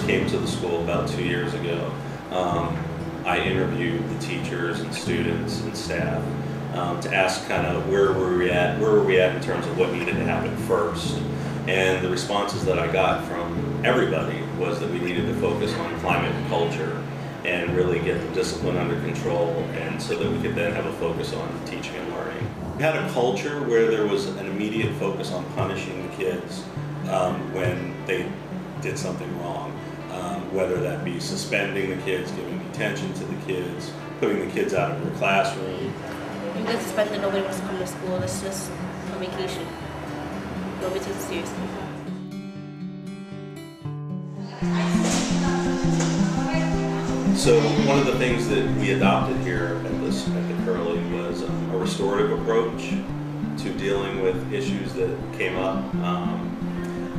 first came to the school about 2 years ago, I interviewed the teachers and students and staff to ask kind of where were we at in terms of what needed to happen first. And the responses that I got from everybody was that we needed to focus on climate and culture and really get the discipline under control, and so that we could then have a focus on teaching and learning. We had a culture where there was an immediate focus on punishing the kids when they did something wrong, whether that be suspending the kids, giving detention to the kids, putting the kids out of their classroom. You get suspended, nobody wants to come to school, it's just a vacation. Nobody takes it seriously. So one of the things that we adopted here at the Curley was a restorative approach to dealing with issues that came up.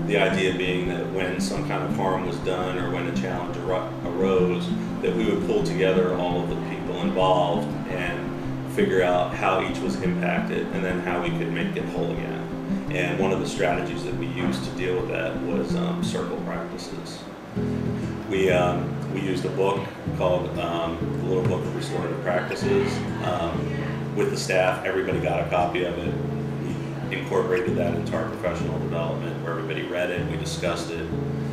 The idea being that when some kind of harm was done or when a challenge arose, that we would pull together all of the people involved and figure out how each was impacted and then how we could make it whole again. And one of the strategies that we used to deal with that was circle practices. We used a book called The Little Book of Restorative Practices. With the staff, everybody got a copy of it. We incorporated that into our professional development where everybody read it, we discussed it.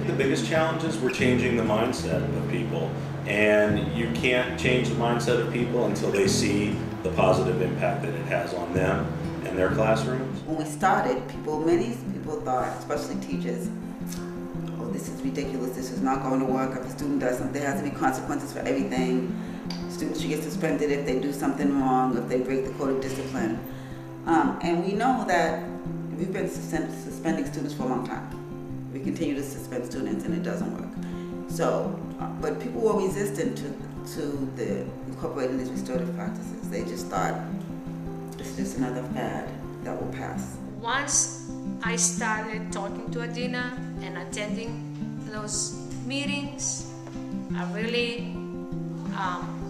The biggest challenges were changing the mindset of people. And you can't change the mindset of people until they see the positive impact that it has on them and their classrooms. When we started, many people thought, especially teachers, oh, this is ridiculous, this is not going to work. If a student does something, there has to be consequences for everything. Students should get suspended if they do something wrong, if they break the code of discipline. And we know that we've been suspending students for a long time. We continue to suspend students and it doesn't work. So, but people were resistant to the incorporating these restorative practices. They just thought, it's just another fad that will pass. Once I started talking to Adina and attending those meetings, I really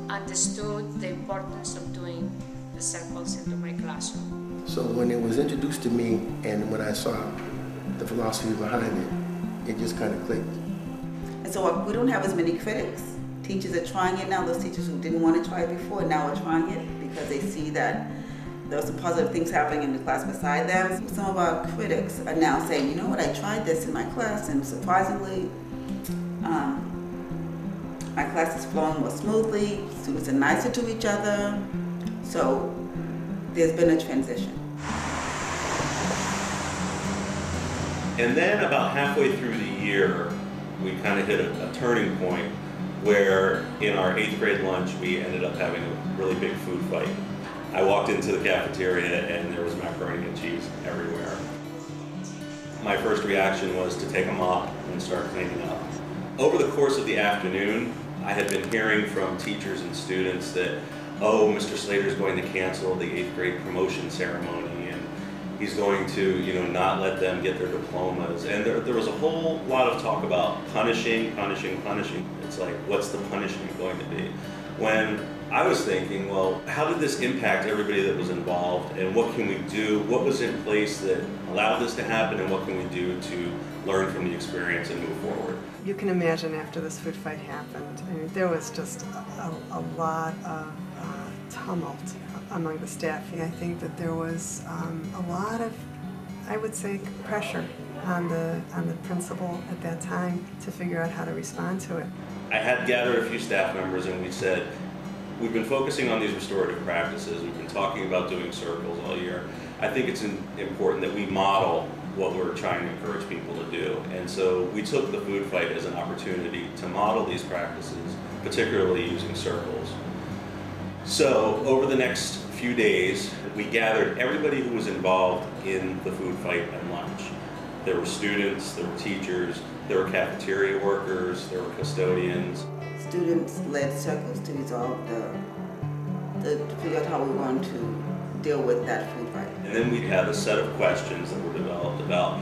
understood the importance of doing the circles into my classroom. So when it was introduced to me and when I saw the philosophy behind it, it just kind of clicked. And so we don't have as many critics. Teachers are trying it now. Those teachers who didn't want to try it before now are trying it because they see that there are some positive things happening in the class beside them. Some of our critics are now saying, you know what, I tried this in my class and surprisingly, my class is flowing more smoothly, students are nicer to each other, so there's been a transition. And then about halfway through the year, we kind of hit a turning point where in our 8th grade lunch, we ended up having a really big food fight. I walked into the cafeteria and there was macaroni and cheese everywhere. My first reaction was to take a mop and start cleaning up. Over the course of the afternoon, I had been hearing from teachers and students that, oh, Mr. Slater's going to cancel the 8th grade promotion ceremony and he's going to, not let them get their diplomas. And there was a whole lot of talk about punishing. It's like, what's the punishment going to be? When I was thinking, well, how did this impact everybody that was involved and what can we do? What was in place that allowed this to happen and what can we do to learn from the experience and move forward? You can imagine after this food fight happened, I mean, there was just a lot of tumult among the staff. I think that there was a lot of, I would say, pressure on the principal at that time to figure out how to respond to it. I had gathered a few staff members and we said, we've been focusing on these restorative practices, we've been talking about doing circles all year. I think it's important that we model what we're trying to encourage people to do. And so we took the food fight as an opportunity to model these practices, particularly using circles. So over the next few days, we gathered everybody who was involved in the food fight at lunch. There were students, there were teachers, there were cafeteria workers, there were custodians. Students led circles to resolve to figure out how we want to deal with that food fight. And then we had a set of questions that were developed about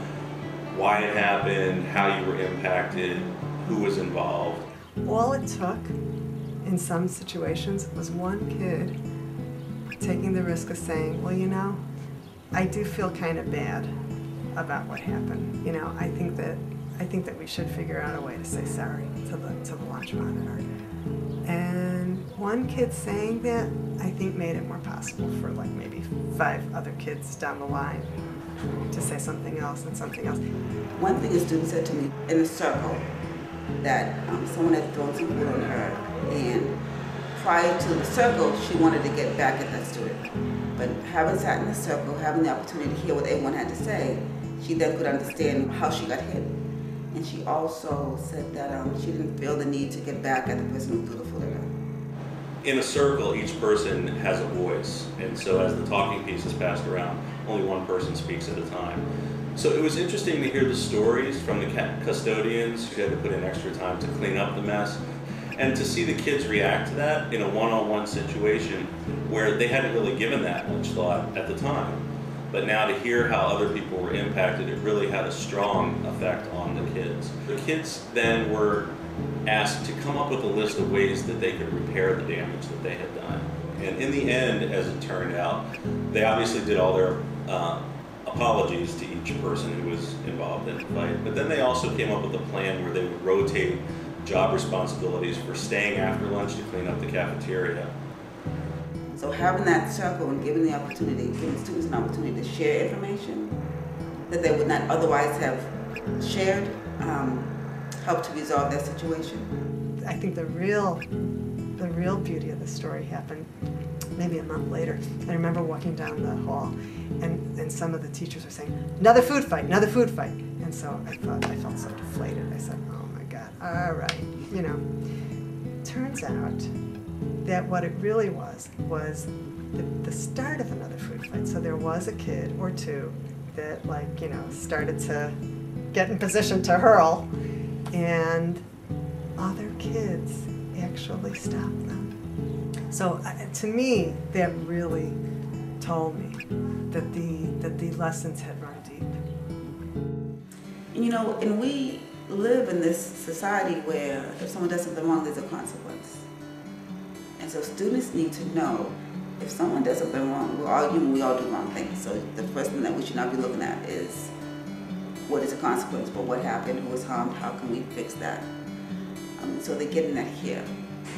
why it happened, how you were impacted, who was involved. All it took in some situations was one kid taking the risk of saying, well, I do feel kind of bad about what happened. I think that I think that we should figure out a way to say sorry to the lunch monitor. And one kid saying that, I think, made it more possible for like maybe 5 other kids down the line to say something else and something else. One thing a student said to me in a circle, that someone had thrown some food on her, and prior to the circle, she wanted to get back at that student. But having sat in the circle, having the opportunity to hear what everyone had to say, she then could understand how she got hit. And she also said that she didn't feel the need to get back at the person who threw the food at her. In a circle, each person has a voice, and so as the talking piece is passed around, only one person speaks at a time. So it was interesting to hear the stories from the custodians who had to put in extra time to clean up the mess, and to see the kids react to that in a one-on-one situation where they hadn't really given that much thought at the time. But now to hear how other people were impacted, it really had a strong effect on the kids. The kids then were asked to come up with a list of ways that they could repair the damage that they had done. And in the end, as it turned out, they obviously did all their apologies to each person who was involved in the fight, but then they also came up with a plan where they would rotate job responsibilities for staying after lunch to clean up the cafeteria. So having that circle and giving students an opportunity to share information that they would not otherwise have shared helped to resolve that situation. I think the real beauty of the story happened maybe a month later. I remember walking down the hall, and some of the teachers were saying, another food fight, another food fight. And so I felt so deflated. I said, oh my God, all right. You know, turns out that what it really was the start of another food fight. So there was a kid or two that, like, you know, started to get in position to hurl, and other kids actually stopped them. So to me, that really told me that the lessons had run deep. You know, and we live in this society where if someone does something wrong, there's a consequence. And so students need to know if someone does something wrong, we're all human, we all do wrong things. So the first thing that we should not be looking at is what is the consequence, but what happened, who was harmed, how can we fix that? So they're getting that here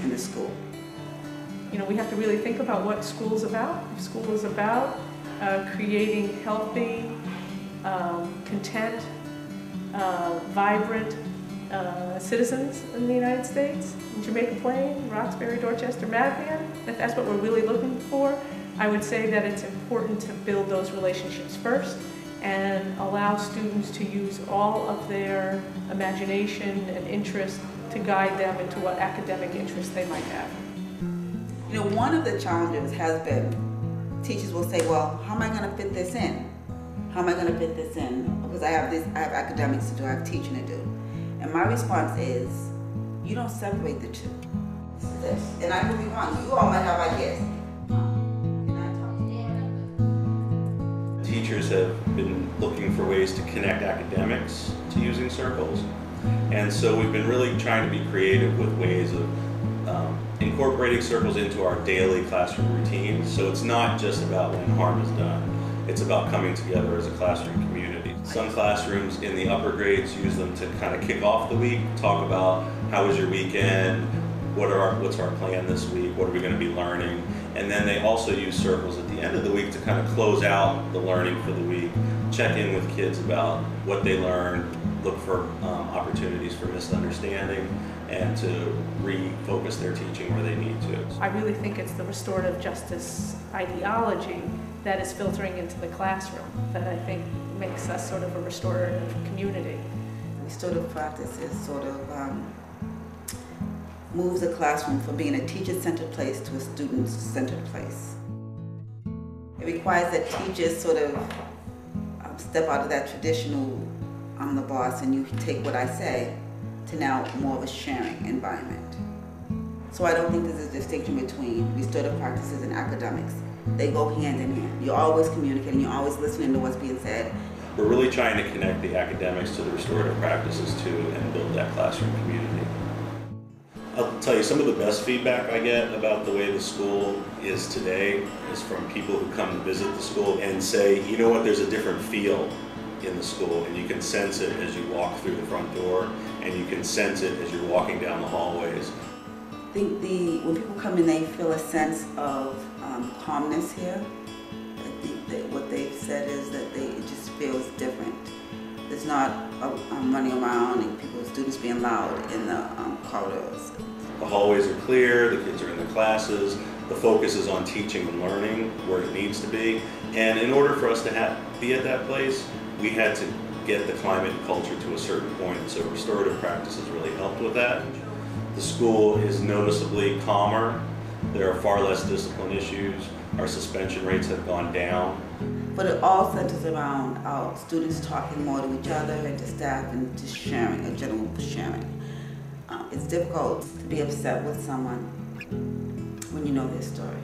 in the school. You know, we have to really think about what school is about. If school is about creating healthy, content, vibrant citizens in the United States, in Jamaica Plain, Roxbury, Dorchester, Mattapan, if that's what we're really looking for, I would say that it's important to build those relationships first and allow students to use all of their imagination and interest to guide them into what academic interests they might have. You know, one of the challenges has been teachers will say, well, how am I going to fit this in? How am I going to fit this in? Because I have academics to do, I have teaching to do. And my response is, you don't separate the two. And I could be wrong, you all might have ideas. Teachers have been looking for ways to connect academics to using circles. And so we've been really trying to be creative with ways of incorporating circles into our daily classroom routines. So it's not just about when harm is done. It's about coming together as a classroom community. Some classrooms in the upper grades use them to kind of kick off the week, talk about how was your weekend, what's our plan this week, what are we going to be learning, and then they also use circles at the end of the week to kind of close out the learning for the week, check in with kids about what they learned, look for opportunities for misunderstanding, and to refocus their teaching where they need to. I really think it's the restorative justice ideology that is filtering into the classroom that I think makes us sort of a restorative community. Restorative practices sort of moves the classroom from being a teacher-centered place to a student-centered place. It requires that teachers sort of step out of that traditional, I'm the boss and you take what I say, to now more of a sharing environment. So I don't think there's a distinction between restorative practices and academics. They go hand in hand. You're always communicating, you're always listening to what's being said. We're really trying to connect the academics to the restorative practices too and build that classroom community. I'll tell you, some of the best feedback I get about the way the school is today is from people who come to visit the school and say, you know what, there's a different feel in the school, and you can sense it as you walk through the front door, and you can sense it as you're walking down the hallways. I think when people come in, they feel a sense of calmness here. I think that what they've said is that it just feels different. There's not running around and students being loud in the corridors. The hallways are clear, the kids are in their classes, the focus is on teaching and learning where it needs to be. And in order for us to be at that place, we had to get the climate and culture to a certain point, and so restorative practices really helped with that. The school is noticeably calmer. There are far less discipline issues. Our suspension rates have gone down. But it all centers around our students talking more to each other and to staff and just sharing, a general sharing. It's difficult to be upset with someone when you know their story.